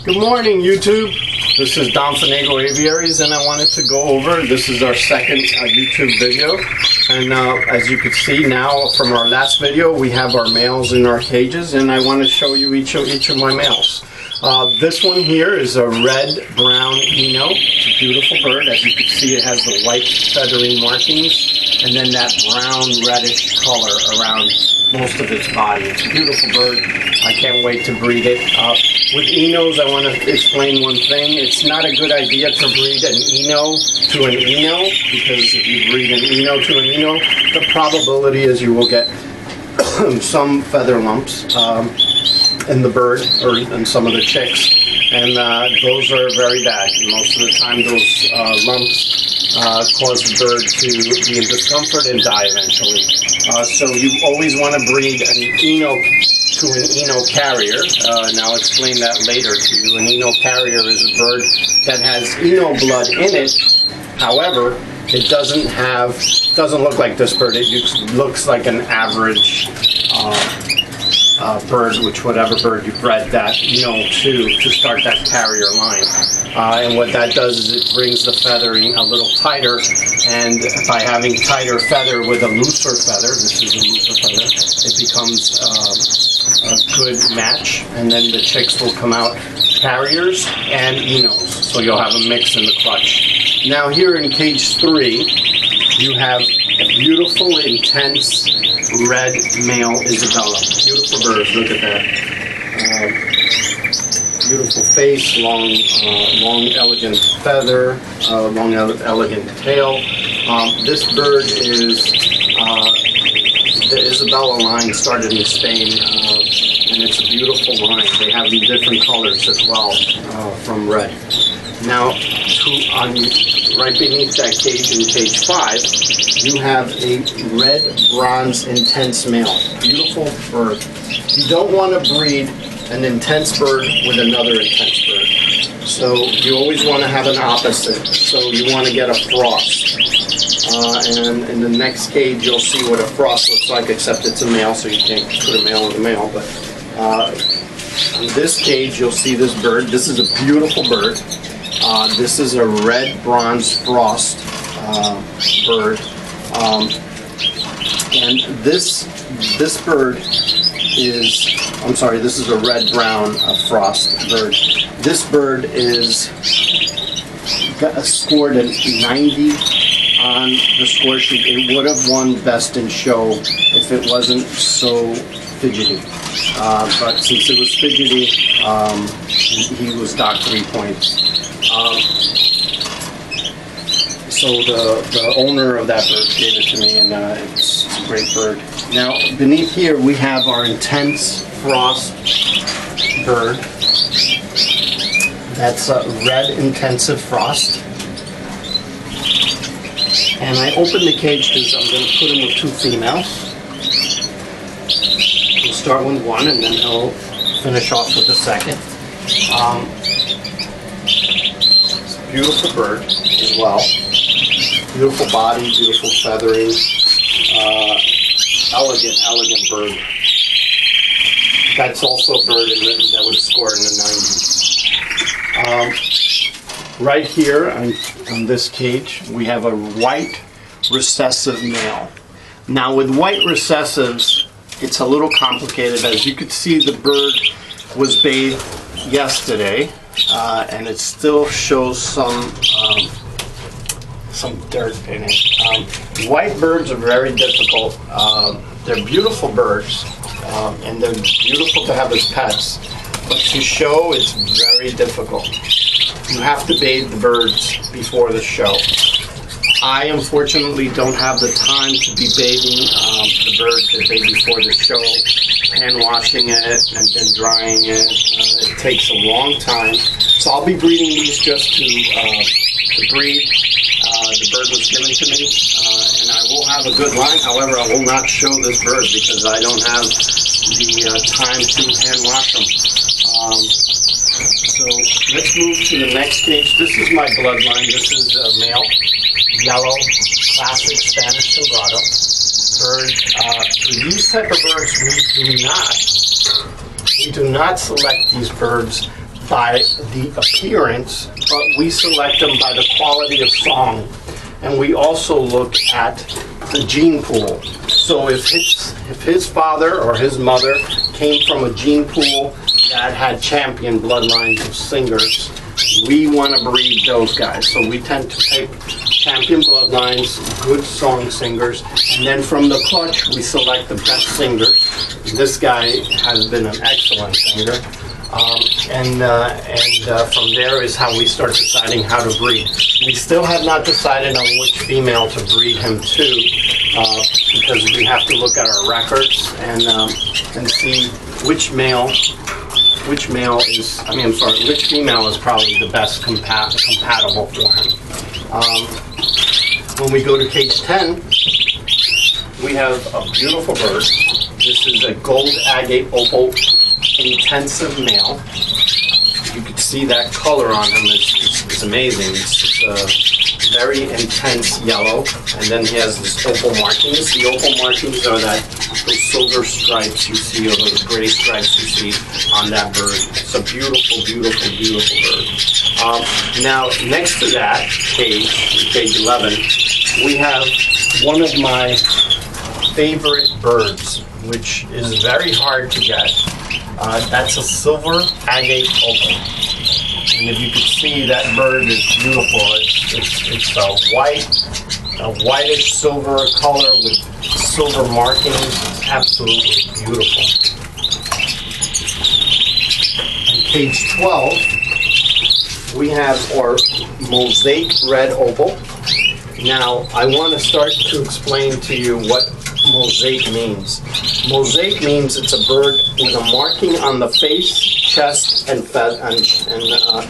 Good morning, YouTube. This is Don Finago Aviaries, and I wanted to go over, this is our second YouTube video. And as you can see now from our last video, we have our males in our cages, and I want to show you each of my males. This one here is a red-brown Eno. It's a beautiful bird. As you can see, it has the white feathering markings, and then that brown-reddish color around most of its body. It's a beautiful bird. I can't wait to breed it. With Enos, I want to explain one thing. It's not a good idea to breed an Eno to an Eno, because if you breed an Eno to an Eno, the probability is you will get some feather lumps in the bird or in some of the chicks, and those are very bad. Most of the time those lumps cause the bird to be in discomfort and die eventually. So you always want to breed an Eno to an Eno carrier, and I'll explain that later to you. An Eno carrier is a bird that has Eno blood in it. However, it doesn't look like this bird. It looks like an average bird, whatever bird you bred that to start that carrier line. And what that does is it brings the feathering a little tighter, and by having tighter feather with a looser feather, this is a looser feather, it becomes a good match, and then the chicks will come out carriers and Enos, so you'll have a mix in the clutch. Now here in cage 3, you have a beautiful, intense red male Isabella. Beautiful bird, look at that. Beautiful face, long elegant feather, long elegant tail. This bird is the Isabella line, started in Spain, and it's a beautiful line. They have different colors as well from red. Now, right beneath that cage in cage 5, you have a red bronze intense male. Beautiful bird. You don't want to breed an intense bird with another intense bird. So you always want to have an opposite. So you want to get a frost. And in the next cage you'll see what a frost looks like, except it's a male, so you can't put a male in a male. But in this cage you'll see this bird. This is a beautiful bird. This is a red bronze frost bird. And this bird is, I'm sorry, this is a red-brown frost bird. This bird is scored at 90 on the score sheet. It would have won best in show if it wasn't so fidgety. But since it was fidgety, he was docked 3 points. So the owner of that bird gave it to me, and it's a great bird. Now, beneath here we have our intense frost bird. That's a red intensive frost. And I opened the cage because I'm going to put him with 2 females. We'll start with one, and then he'll finish off with the second. It's a beautiful bird as well. Beautiful body, beautiful feathering, elegant bird. That's also a bird that would score in the 90s. Right here on this cage, we have a white recessive male. Now with white recessives, it's a little complicated. As you could see, the bird was bathed yesterday, and it still shows some dirt in it. White birds are very difficult. They're beautiful birds, and they're beautiful to have as pets, but to show, it's very difficult. You have to bathe the birds before the show. I unfortunately don't have the time to be bathing the birds the day before the show. hand washing it and then drying it. It takes a long time. So I'll be breeding these just to breed. The bird was given to me, and I will have a good line. However, I will not show this bird because I don't have the time to hand wash them. So let's move to the next cage. This is my bloodline. This is a male, yellow, classic Spanish Sembrado bird. For these type of birds, we do not select these birds by the appearance, but we select them by the quality of song. And we also look at the gene pool. So if his father or his mother came from a gene pool that had champion bloodlines of singers, we want to breed those guys. So we tend to take champion bloodlines, good song singers, and then from the clutch we select the best singers. This guy has been an excellent singer. From there is how we start deciding how to breed. We still have not decided on which female to breed him to, because we have to look at our records and see which female is probably the best compatible for him. When we go to cage 10, we have a beautiful bird. This is a gold agate opal intensive male. You can see that color on him. It's amazing. It's a very intense yellow, and then he has this opal markings. The opal markings are those silver stripes you see, or those gray stripes you see on that bird. It's a beautiful, beautiful, beautiful bird. Now, next to that cage 11, we have one of my favorite birds, which is very hard to get. That's a silver agate opal. And if you can see, that bird is beautiful. It's a whitish silver color with silver markings. It's absolutely beautiful. On cage 12, we have our mosaic red opal. Now, I want to start to explain to you what mosaic means. Mosaic means it's a bird with a marking on the face, chest, and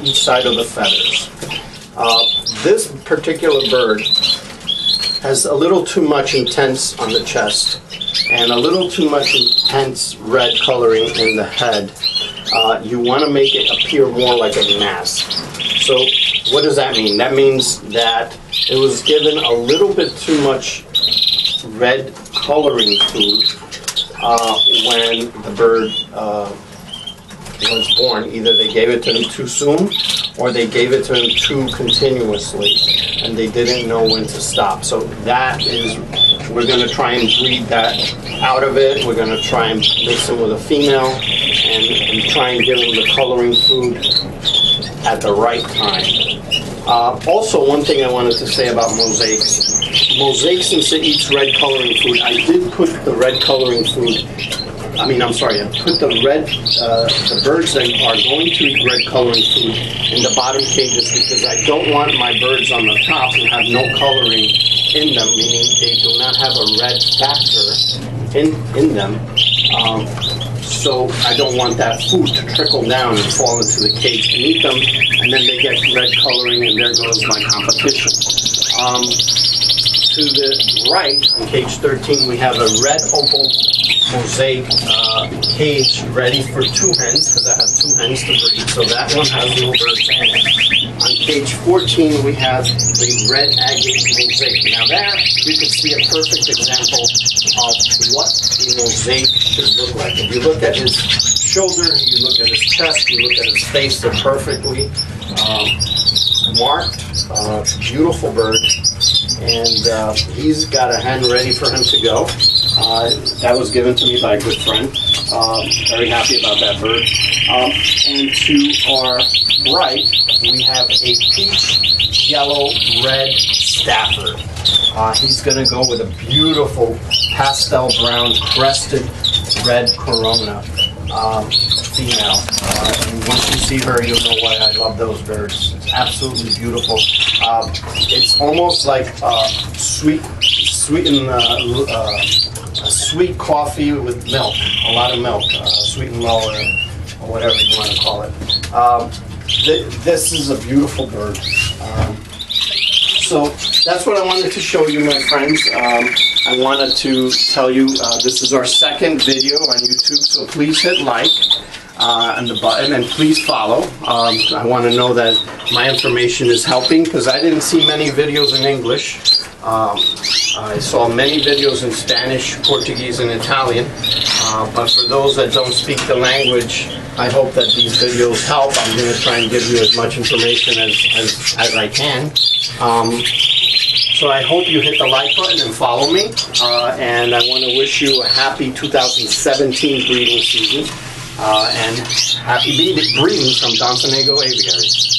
each side of the feathers. This particular bird has a little too much intense on the chest and a little too much intense red coloring in the head. You want to make it appear more like a mask. So what does that mean? That means that it was given a little bit too much red coloring food when the bird was born. Either they gave it to him too soon or they gave it to him too continuously and they didn't know when to stop. So we're going to try and breed that out of it. We're going to try and mix him with a female and try and give him the coloring food at the right time. Also, one thing I wanted to say about mosaics. Mosaics, since it eats red coloring food, I did put the red coloring food, I put the birds that are going to eat red coloring food in the bottom cages because I don't want my birds on the top who have no coloring in them, meaning they do not have a red factor in them. So I don't want that food to trickle down and fall into the cage and eat them, and then they get red coloring and there goes my competition. To the right, on cage 13, we have a red opal mosaic cage ready for 2 hens, because I have 2 hens to breed, so that one has no birds in it. On cage 14, we have the red agate mosaic. Now there, we can see a perfect example of what a mosaic should look like. If you look at his shoulder, you look at his chest, you look at his face, they're perfectly marked, beautiful bird. And he's got a hen ready for him to go. That was given to me by a good friend. Very happy about that bird. And to our right, we have a peach, yellow, red Stafford. He's going to go with a beautiful pastel brown crested red Corona female. And once you see her, you'll know why I love those birds. It's absolutely beautiful. It's almost like sweet and sweet coffee with milk, a lot of milk, sweet and low, or whatever you want to call it. This is a beautiful bird. So that's what I wanted to show you, my friends. I wanted to tell you this is our second video on YouTube, so please hit like and the button, and please follow. I want to know that my information is helping, because I didn't see many videos in English. I saw many videos in Spanish, Portuguese, and Italian, but for those that don't speak the language, I hope that these videos help. I'm going to try and give you as much information as I can. So I hope you hit the like button and follow me, and I want to wish you a happy 2017 breeding season, and happy breeding from Don Aviaries.